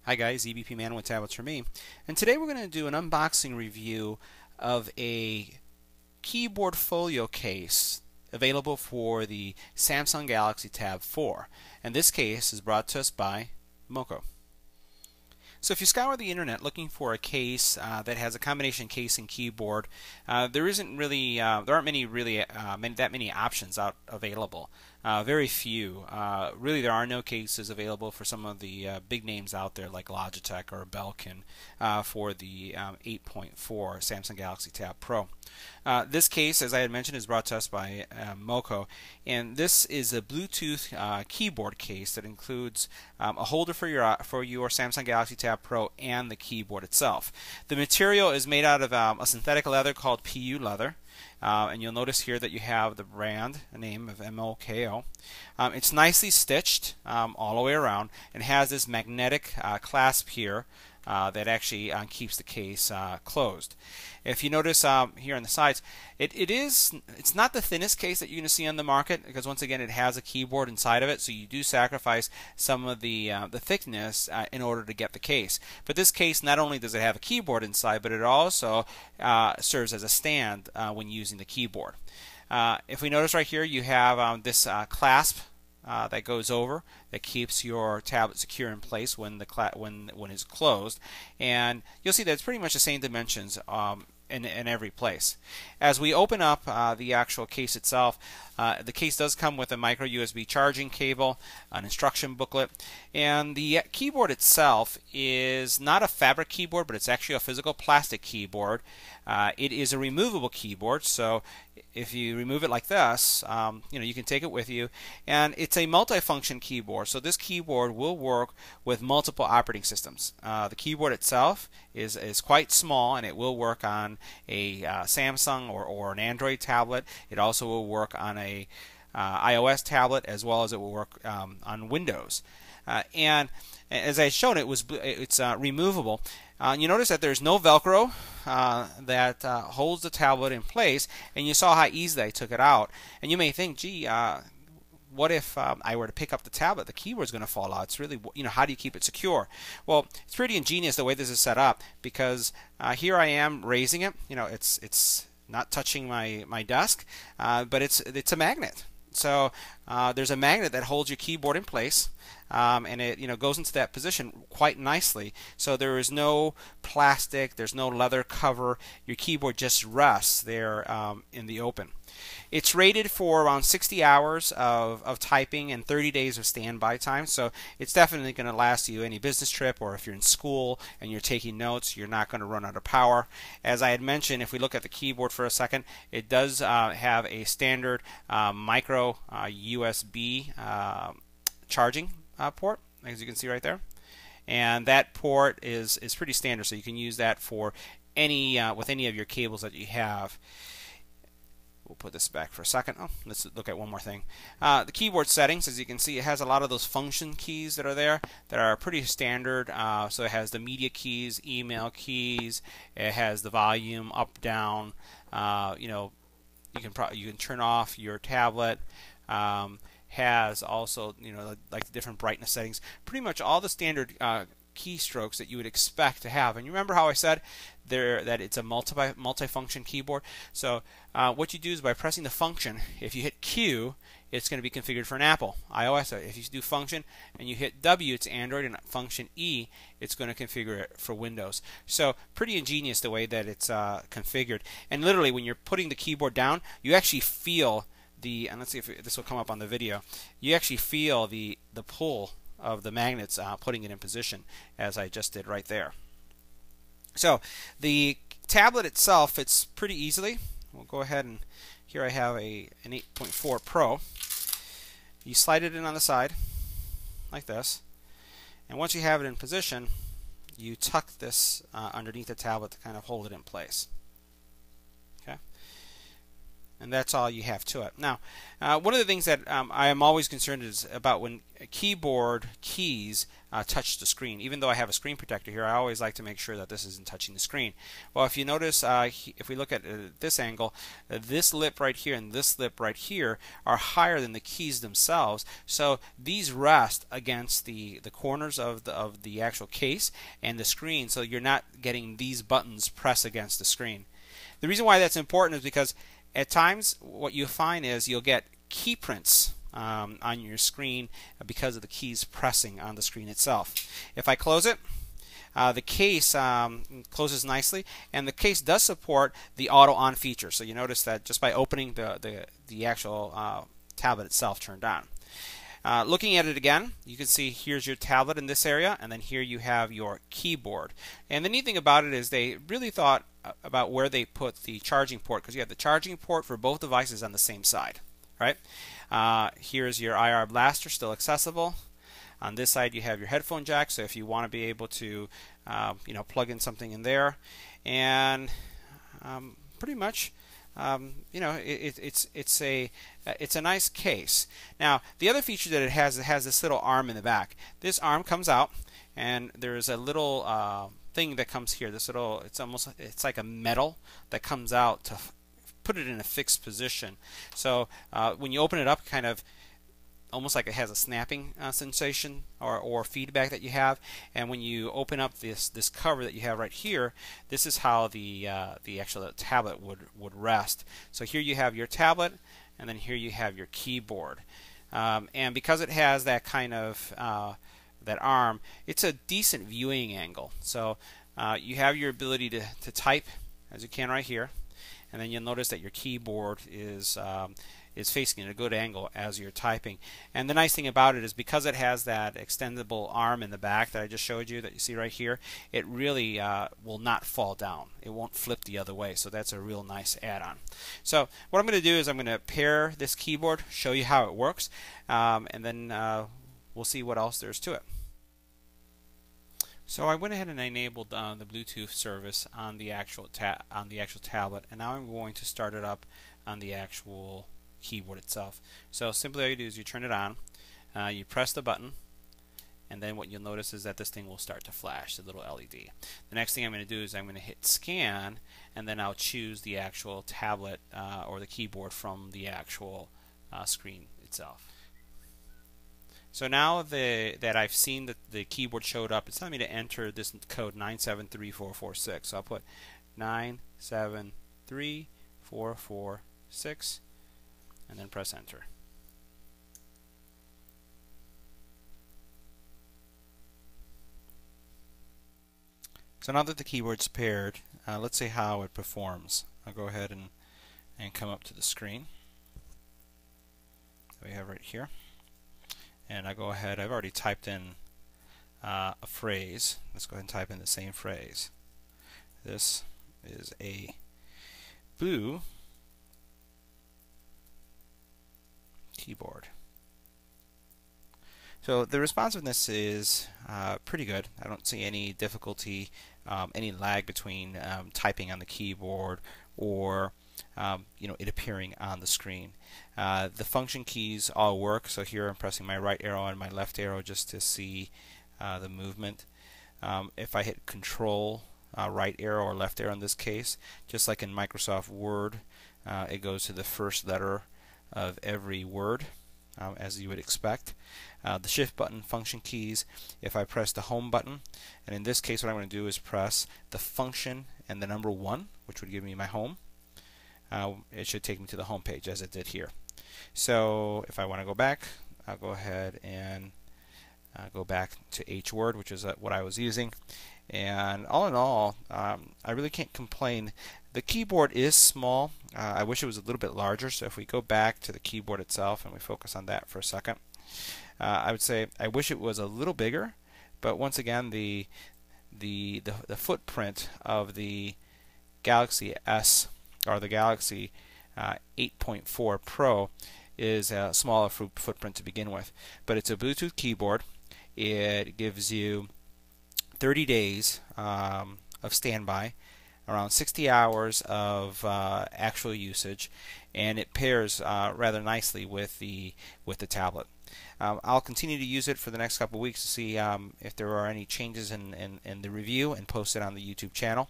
Hi guys, EBPMAN with Tablets for Me, and today we're going to do an unboxing review of a keyboard folio case available for the Samsung Galaxy Tab 4, and this case is brought to us by Moko. So if you scour the internet looking for a case that has a combination case and keyboard, there aren't many options out available. Very few. Really, there are no cases available for some of the big names out there like Logitech or Belkin for the 8.4 Samsung Galaxy Tab Pro. This case, as I had mentioned, is brought to us by Moko, and this is a Bluetooth keyboard case that includes a holder for your Samsung Galaxy Tab Pro and the keyboard itself. The material is made out of a synthetic leather called PU leather. And you'll notice here that you have the brand name of Moko. It's nicely stitched all the way around and has this magnetic clasp here that actually keeps the case closed. If you notice here on the sides, it's not the thinnest case that you're going to see on the market, because once again it has a keyboard inside of it, so you do sacrifice some of the thickness in order to get the case. But this case, not only does it have a keyboard inside, but it also serves as a stand when using the keyboard. If we notice right here, you have this clasp that goes over, that keeps your tablet secure in place when it's closed, and you'll see that it's pretty much the same dimensions in every place. As we open up the actual case itself, the case does come with a micro USB charging cable, an instruction booklet, and the keyboard itself is not a fabric keyboard, but it's actually a physical plastic keyboard. It is a removable keyboard, so if you remove it like this, you can take it with you, and it's a multifunction keyboard. So this keyboard will work with multiple operating systems. The keyboard itself is quite small, and it will work on a Samsung or an Android tablet. It also will work on a iOS tablet, as well as it will work on Windows. And as I showed, it's removable. You notice that there's no Velcro that holds the tablet in place, and you saw how easily I took it out. And you may think, gee, what if I were to pick up the tablet? The keyboard's going to fall out. It's really, how do you keep it secure? Well, it's pretty ingenious the way this is set up, because here I am raising it. It's not touching my desk, but it's a magnet. So there's a magnet that holds your keyboard in place, and it goes into that position quite nicely. So there is no plastic, there's no leather cover. Your keyboard just rests there in the open. It's rated for around 60 hours of typing and 30 days of standby time, so it's definitely going to last you any business trip, or if you're in school and you're taking notes, you're not going to run out of power. As I had mentioned, if we look at the keyboard for a second, it does have a standard micro USB charging port, as you can see right there, and that port is pretty standard, so you can use that for with any of your cables that you have. We'll put this back for a second. Let's look at one more thing. The keyboard settings, as you can see, it has a lot of those function keys that are there that are pretty standard. So it has the media keys, email keys. It has the volume up, down. You can turn off your tablet. Has also like the different brightness settings. Pretty much all the standard keystrokes that you would expect to have. And you remember how I said that it's a multifunction keyboard? So what you do is by pressing the function, if you hit Q, it's going to be configured for an Apple iOS. If you do function and you hit W, it's Android, and function E, it's going to configure it for Windows. So pretty ingenious the way that it's configured. And literally, when you're putting the keyboard down, you actually feel and let's see if this will come up on the video, you actually feel the pull of the magnets putting it in position, as I just did right there. So the tablet itself fits pretty easily. We'll go ahead, and here I have an 8.4 Pro. You slide it in on the side like this, and once you have it in position, you tuck this underneath the tablet to kind of hold it in place. Okay. And that's all you have to it. Now, one of the things that I am always concerned is about when keyboard keys touch the screen. Even though I have a screen protector here, I always like to make sure that this isn't touching the screen. Well, if you notice, if we look at this angle, this lip right here and this lip right here are higher than the keys themselves. So these rest against the corners of the actual case and the screen, so you're not getting these buttons press against the screen. The reason why that's important is because at times what you'll find is you'll get key prints on your screen because of the keys pressing on the screen itself. If I close it, the case closes nicely, and the case does support the auto on feature. So you notice that just by opening the actual tablet itself turned on. Looking at it again, you can see here's your tablet in this area, and then here you have your keyboard. And the neat thing about it is they really thought about where they put the charging port, because you have the charging port for both devices on the same side. Right? Here's your IR blaster, still accessible. On this side you have your headphone jack, so if you want to be able to plug in something in there. And pretty much it's a nice case. Now the other feature that it has this little arm in the back. This arm comes out, and there's a little thing that comes here. This little, it's like a metal that comes out to put it in a fixed position. So when you open it up, kind of almost like it has a snapping sensation or feedback that you have. And when you open up this cover that you have right here, this is how the actual tablet would rest. So here you have your tablet, and then here you have your keyboard. And because it has that kind of that arm, it's a decent viewing angle. So you have your ability to type as you can right here, and then you'll notice that your keyboard is facing at a good angle as you're typing. And the nice thing about it is because it has that extendable arm in the back that I just showed you, that you see right here, it really will not fall down. It won't flip the other way, so that's a real nice add-on. So what I'm going to do is I'm going to pair this keyboard, show you how it works, and then we'll see what else there's to it. So I went ahead and enabled the Bluetooth service on the actual tablet, and now I'm going to start it up on the actual keyboard itself. So simply all you do is you turn it on, you press the button, and then what you'll notice is that this thing will start to flash, the little LED. The next thing I'm going to do is I'm going to hit scan, and then I'll choose the actual tablet or the keyboard from the actual screen itself. So now that I've seen that the keyboard showed up, it's telling me to enter this code 973446. So I'll put 973446 and then press enter. So now that the keyboard's paired, let's see how it performs. I'll go ahead and come up to the screen that we have right here. And I go ahead, I've already typed in a phrase. Let's go ahead and type in the same phrase. This is a blue keyboard. So the responsiveness is pretty good. I don't see any difficulty, any lag between typing on the keyboard or it appearing on the screen. The function keys all work, so here I'm pressing my right arrow and my left arrow just to see the movement. If I hit Control right arrow or left arrow in this case, just like in Microsoft Word, it goes to the first letter of every word, as you would expect. The shift button function keys, if I press the home button, and in this case what I'm going to do is press the function and the number 1, which would give me my home. It should take me to the home page as it did here. So if I want to go back, I'll go ahead and go back to H word, which is what I was using. And all in all, I really can't complain. The keyboard is small. I wish it was a little bit larger. So if we go back to the keyboard itself and we focus on that for a second, I would say I wish it was a little bigger. But once again, the footprint of the Galaxy S or the Galaxy 8.4 Pro is a smaller footprint to begin with. But it's a Bluetooth keyboard. It gives you 30 days of standby. around 60 hours of actual usage, and it pairs rather nicely with the tablet. I'll continue to use it for the next couple of weeks to see if there are any changes in the review and post it on the YouTube channel.